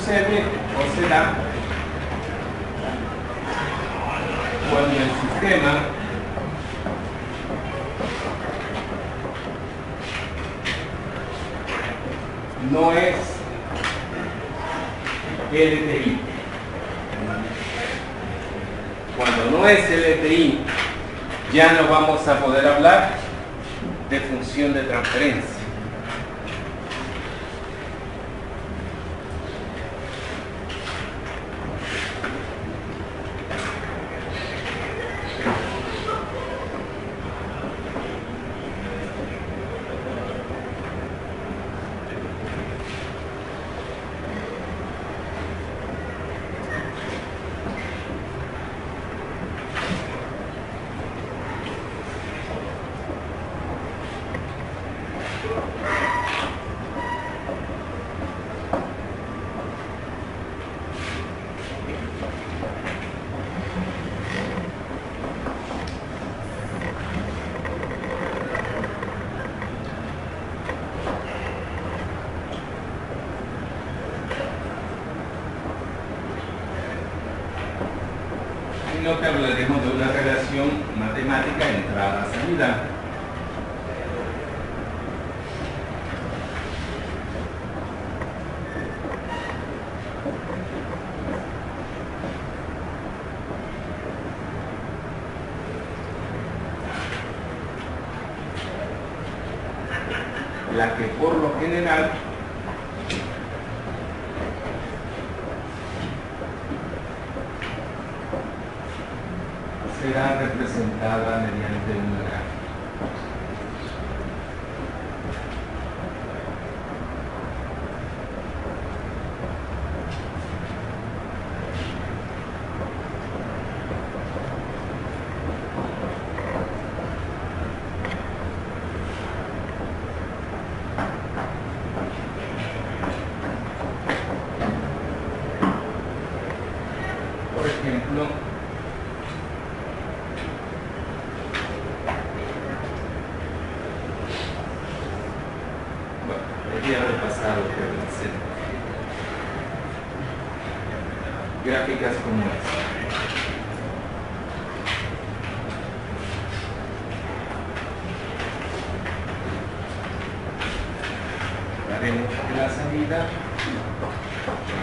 sucede o se da cuando el sistema no es LTI. Cuando no es LTI, ya no vamos a poder hablar de función de transferencia. Lo que hablaremos de una relación matemática entrada-salida. La que por lo general será representada mediante un gráfico. Por ejemplo, ya repasado que hacer gráficas como esta. Haremos que la salida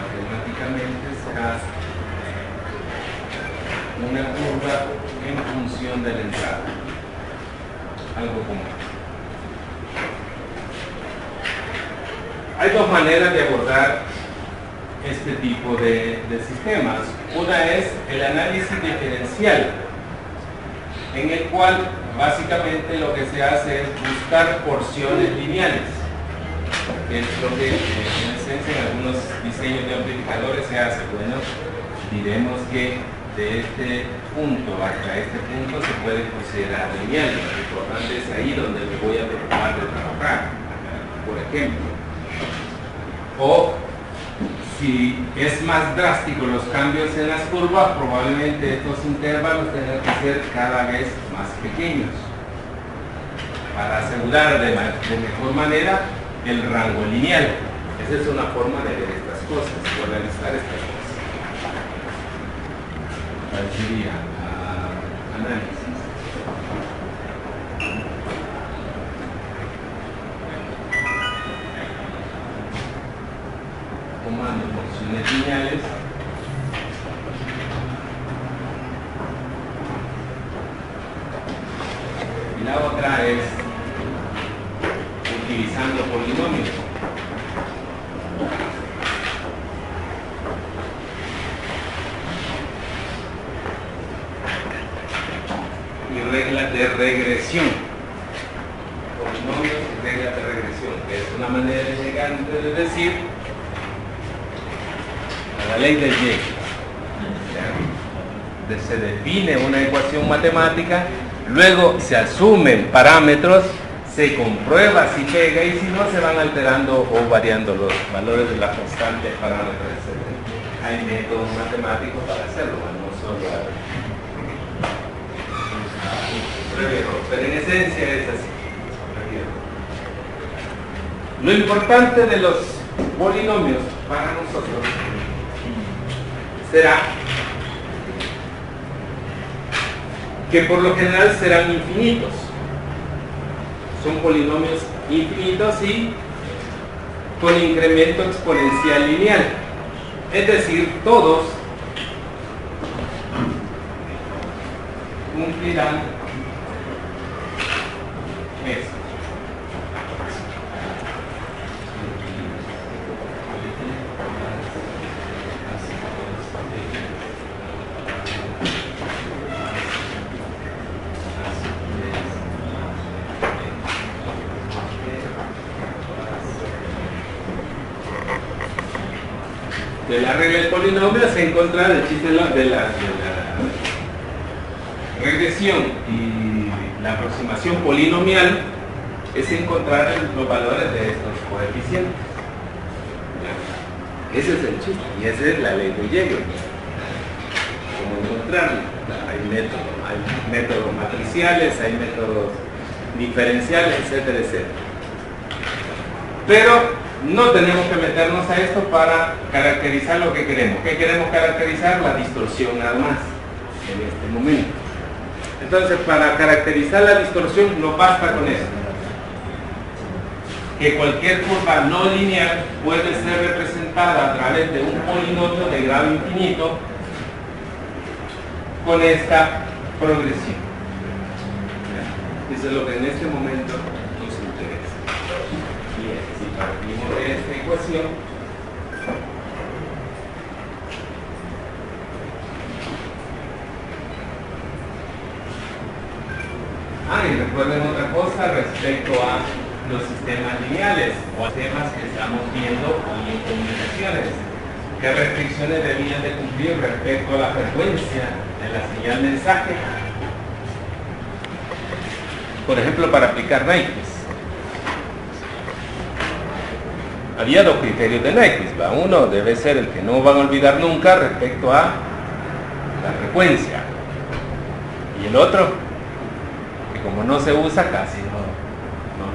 matemáticamente será una curva en función de la entrada, algo como esto. Hay dos maneras de abordar este tipo de sistemas. Una es el análisis diferencial, en el cual básicamente lo que se hace es buscar porciones lineales, que es lo que en esencia en algunos diseños de amplificadores se hace. Bueno, diremos que de este punto hasta este punto se puede considerar lineal. Lo importante es ahí donde me voy a preocupar de trabajar, por ejemplo. O si es más drástico los cambios en las curvas, probablemente estos intervalos tengan que ser cada vez más pequeños para asegurar de mejor manera el rango lineal. Esa es una forma de ver estas cosas, de realizar estas cosas. ¿Cuál sería? Análisis. Tomando funciones lineales y la otra es utilizando polinomios. Y reglas de regresión. Polinomios y reglas de regresión, que es una manera elegante de decir la ley del Y. Se define una ecuación matemática, luego se asumen parámetros, se comprueba si pega y si no se van alterando o variando los valores de las constantes, parámetros, etc. Hay métodos matemáticos para hacerlo, no solo pero en esencia es así. Lo importante de los polinomios para nosotros será que por lo general serán infinitos. Son polinomios infinitos y con incremento exponencial lineal. Es decir, todos cumplirán eso. De la regla del polinomio se encuentra el chiste de la regresión y la aproximación polinomial es encontrar los valores de estos coeficientes. Ese es el chiste y esa es la ley de Jäger. Cómo encontrarlo. Hay métodos matriciales, hay métodos diferenciales, etcétera, etcétera. Pero no tenemos que meternos a esto para caracterizar lo que queremos. ¿Qué queremos caracterizar? La distorsión nada más, en este momento. Entonces, para caracterizar la distorsión no basta con esto. Que cualquier curva no lineal puede ser representada a través de un polinomio de grado infinito con esta progresión. Eso es lo que en este momento nos interesa. Bien, si partimos de esta ecuación, y recuerden otra cosa respecto a los sistemas lineales o temas que estamos viendo en comunicaciones. ¿Qué restricciones debían de cumplir respecto a la frecuencia de la señal mensaje? Por ejemplo, para aplicar Nyquist. Había dos criterios de Nyquist. Uno debe ser el que no van a olvidar nunca respecto a la frecuencia. Y el otro, que como no se usa casi no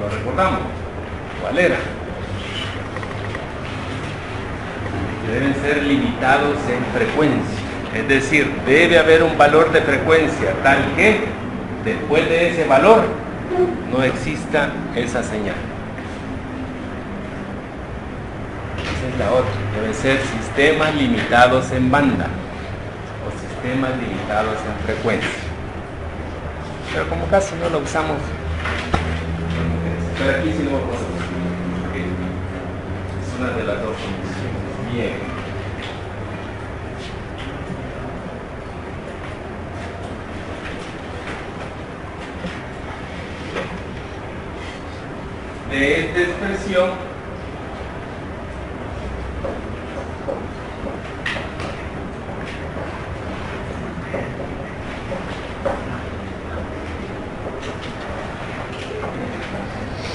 lo recordamos. ¿Cuál era? Que deben ser limitados en frecuencia. Es decir, debe haber un valor de frecuencia tal que después de ese valor no exista esa señal. Esa es la otra. Deben ser sistemas limitados en banda o sistemas limitados en frecuencia. Pero como casi no lo usamos, pero aquí sí lo vamos a usar. Okay. Es una de las dos condiciones. Bien. De esta expresión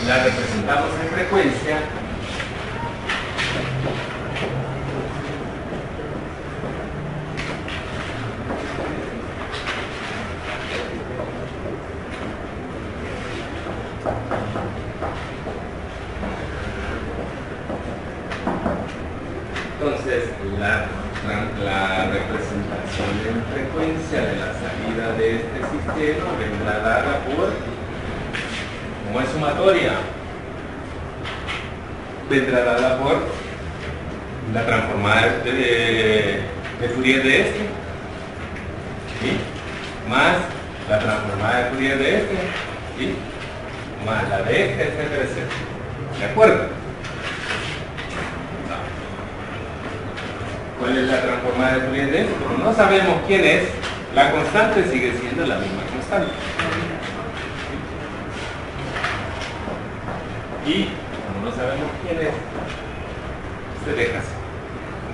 la representamos en frecuencia entonces la representación en frecuencia de la salida de este sistema vendrá dada por, como es sumatoria, vendrá dada por la transformada de Fourier de este, ¿sí? Más la transformada de Fourier de este, ¿sí? Más la de este, etcétera, etcétera. ¿De acuerdo? ¿Cuál es la transformada de Fourier de este? Como no sabemos quién es, la constante sigue siendo la misma constante. Y como no sabemos quién es, se deja así.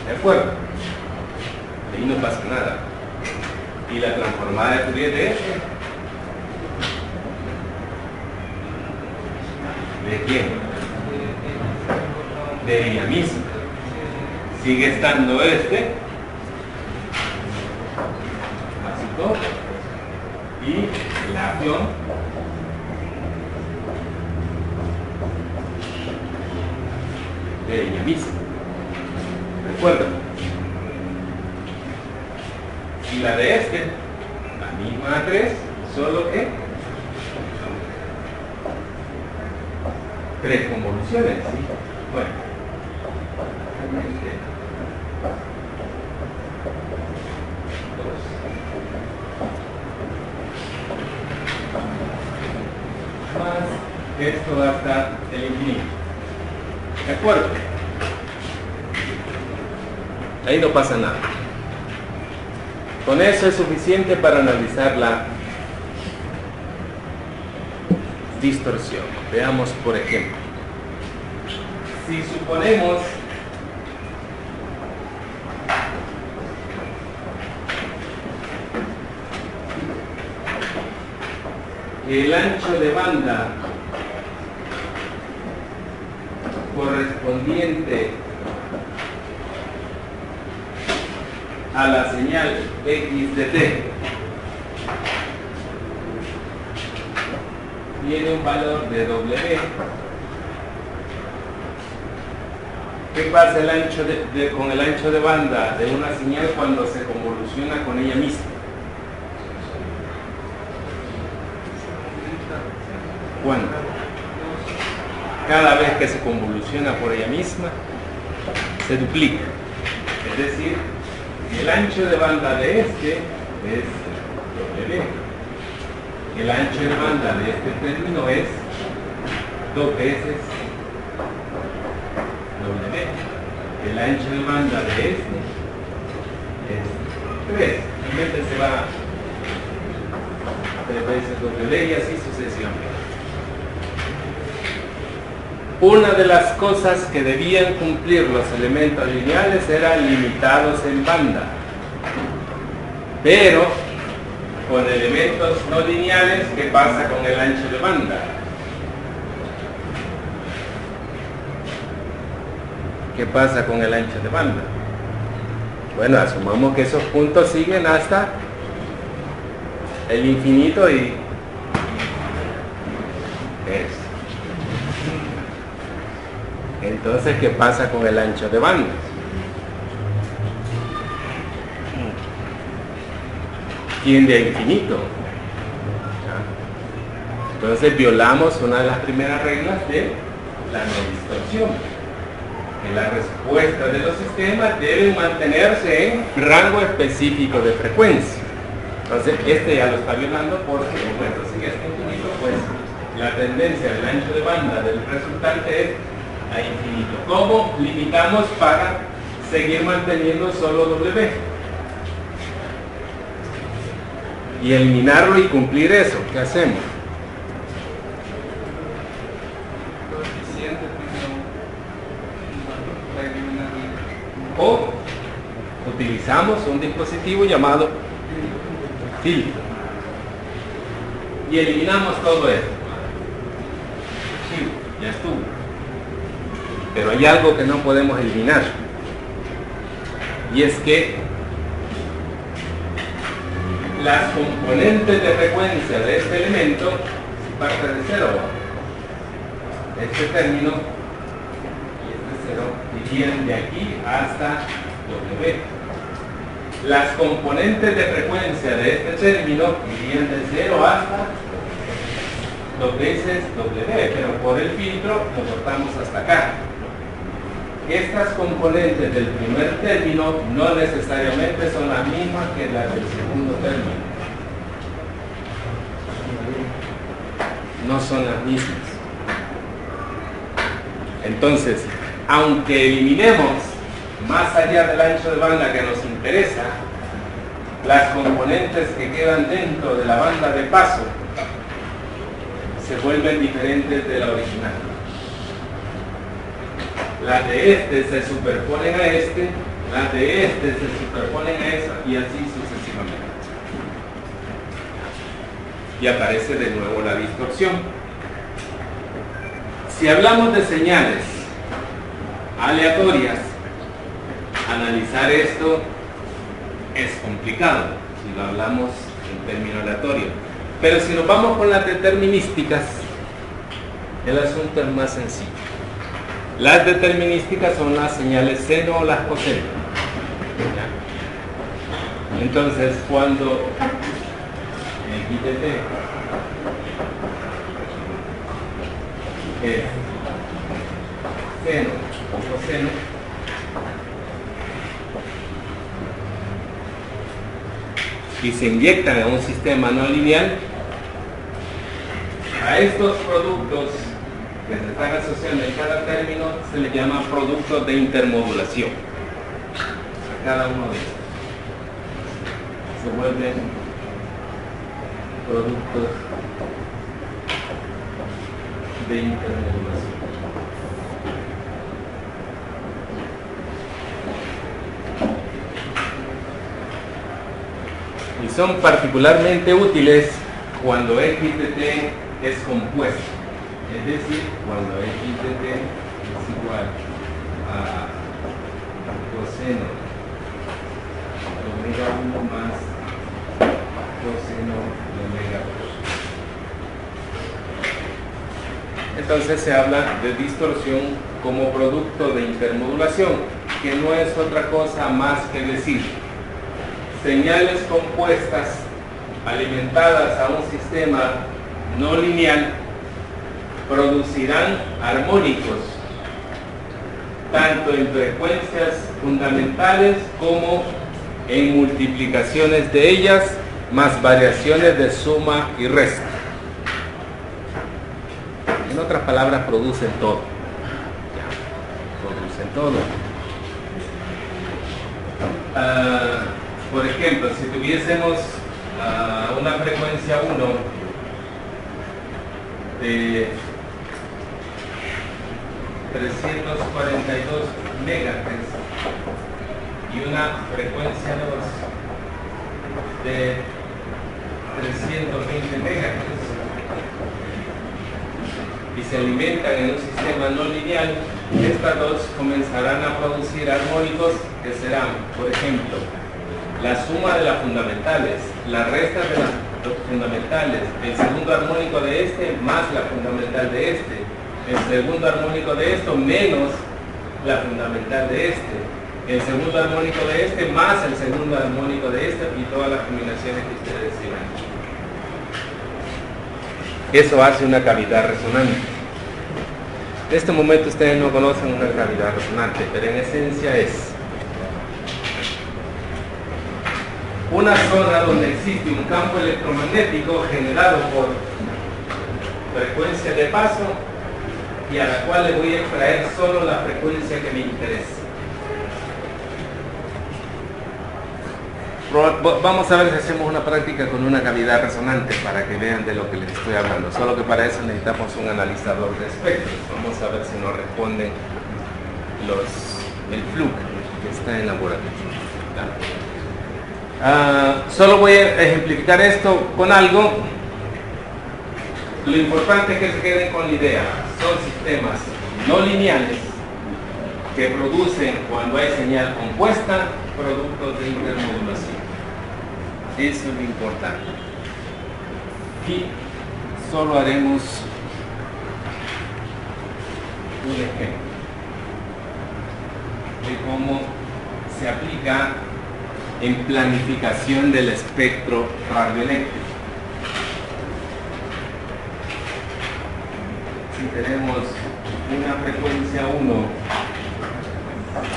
¿De acuerdo? Ahí no pasa nada. Y la transformada de Fourier de este, ¿de quién? De ella misma. Sigue estando este, básico, y la acción de ella misma. ¿Recuerda? Y la de este, la misma A3, solo que 3 convoluciones, ¿sí? Bueno, más esto hasta el infinito. ¿De acuerdo? Ahí no pasa nada. Con eso es suficiente para analizar la distorsión. Veamos, por ejemplo, si suponemos que el ancho de banda correspondiente a la señal x de t tiene un valor de W, ¿qué pasa con el ancho de banda de una señal cuando se convoluciona con ella misma? ¿Cuándo? Cada vez que se convoluciona por ella misma, se duplica. Es decir, el ancho de banda de este es W. El ancho de banda de este término es 2 veces W. El ancho de banda de este es 3. Realmente se va 3 veces W y así sucesivamente. Una de las cosas que debían cumplir los elementos lineales era limitados en banda. Pero con elementos no lineales, ¿qué pasa con el ancho de banda? ¿Qué pasa con el ancho de banda? Bueno, asumamos que esos puntos siguen hasta el infinito y es. Entonces, ¿qué pasa con el ancho de banda? Tiende a infinito. Entonces violamos una de las primeras reglas de la no distorsión. Que la respuesta de los sistemas deben mantenerse en rango específico de frecuencia. Entonces este ya lo está violando porque, bueno, si es infinito, pues la tendencia del ancho de banda del resultante es a infinito. ¿Cómo limitamos para seguir manteniendo solo W? Y eliminarlo y cumplir eso. ¿Qué hacemos? O utilizamos un dispositivo llamado filtro y eliminamos todo esto. Sí, ya estuvo. Pero hay algo que no podemos eliminar, y es que las componentes de frecuencia de este elemento parte de 0. Este término y este 0 irían de aquí hasta W. Las componentes de frecuencia de este término irían de 0 hasta 2 veces W, pero por el filtro lo cortamos hasta acá. Estas componentes del primer término no necesariamente son las mismas que las del segundo término. No son las mismas. Entonces, aunque eliminemos más allá del ancho de banda que nos interesa, las componentes que quedan dentro de la banda de paso se vuelven diferentes de la original. Las de este se superponen a este, las de este se superponen a esa y así sucesivamente. Y aparece de nuevo la distorsión. Si hablamos de señales aleatorias, analizar esto es complicado si lo hablamos en términos aleatorios. Pero si nos vamos con las determinísticas, el asunto es más sencillo. Las determinísticas son las señales seno o las coseno. Entonces, cuando ITT es seno o coseno, y se inyectan a un sistema no lineal, a estos productos que se están asociando en cada término se les llama productos de intermodulación. A cada uno de estos se vuelven productos de intermodulación. Y son particularmente útiles cuando XTT es compuesto, es decir, cuando XTT es igual a coseno de omega 1 más coseno de omega 2. Entonces se habla de distorsión como producto de intermodulación, que no es otra cosa más que decir señales compuestas alimentadas a un sistema no lineal producirán armónicos tanto en frecuencias fundamentales como en multiplicaciones de ellas más variaciones de suma y resta. En otras palabras, producen todo. Producen todo. Por ejemplo, si tuviésemos una frecuencia 1 de 342 megahertz y una frecuencia 2 de 320 megahertz y se alimentan en un sistema no lineal, estas dos comenzarán a producir armónicos que serán, por ejemplo, la suma de las fundamentales, la resta de las fundamentales, el segundo armónico de este más la fundamental de este, el segundo armónico de esto menos la fundamental de este, el segundo armónico de este más el segundo armónico de este y todas las combinaciones que ustedes tienen. Eso hace una cavidad resonante. En este momento ustedes no conocen una cavidad resonante, pero en esencia es una zona donde existe un campo electromagnético generado por frecuencia de paso y a la cual le voy a extraer solo la frecuencia que me interesa. Vamos a ver si hacemos una práctica con una cavidad resonante para que vean de lo que les estoy hablando. Solo que para eso necesitamos un analizador de espectros. Vamos a ver si nos responden el flujo que está en laboratorio. Solo voy a ejemplificar esto con algo. Lo importante es que se queden con la idea. Son sistemas no lineales que producen, cuando hay señal compuesta, productos de intermodulación. Eso es lo importante. Y solo haremos un ejemplo de cómo se aplica en planificación del espectro radioeléctrico. Si tenemos una frecuencia 1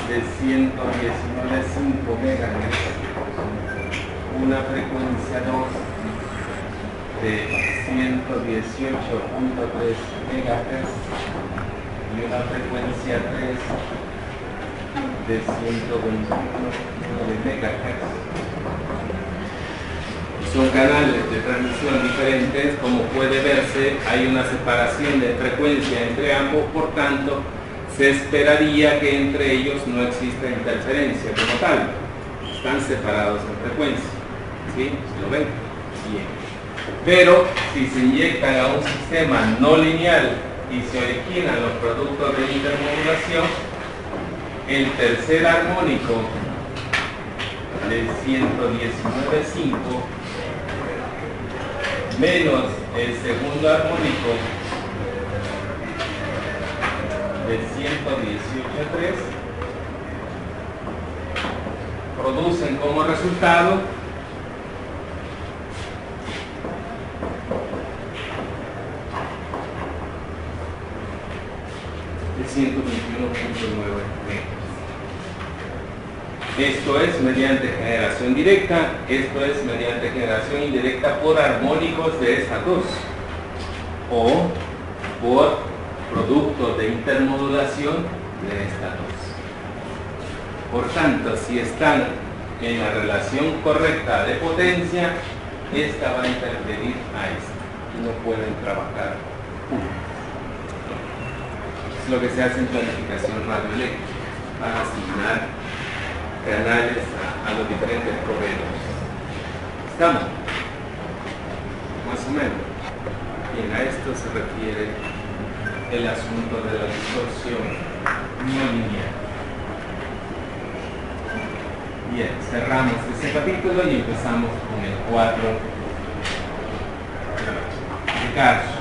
de 119.5 MHz, una frecuencia 2 de 118.3 MHz y una frecuencia 3 de 121 MHz. Son canales de transmisión diferentes, como puede verse, hay una separación de frecuencia entre ambos, por tanto, se esperaría que entre ellos no exista interferencia como tal. Están separados en frecuencia. ¿Sí? ¿Lo ven? Bien. Pero si se inyectan a un sistema no lineal y se originan los productos de intermodulación, el tercer armónico de 119.5 menos el segundo armónico de 118.3 producen como resultado de 121.9 metros. Esto es mediante generación directa, esto es mediante generación indirecta por armónicos de estas dos, o por producto de intermodulación de estas dos. Por tanto, si están en la relación correcta de potencia, esta va a interferir a esta y no pueden trabajar juntos. Es lo que se hace en planificación radioeléctrica para asignar canales a los diferentes proveedores. ¿Estamos? Más o menos. Bien, a esto se refiere el asunto de la distorsión no lineal. Bien, cerramos este capítulo y empezamos con el 4 de Carso.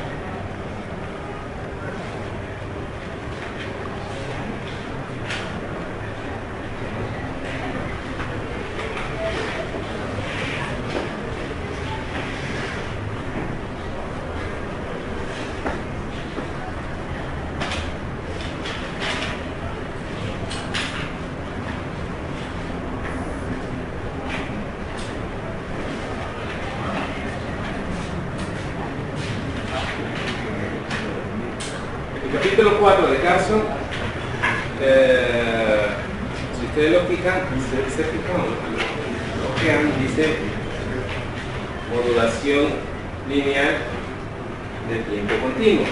Capítulo 4 de Carso, si ustedes lo fijan, dice modulación lineal de tiempo continuo.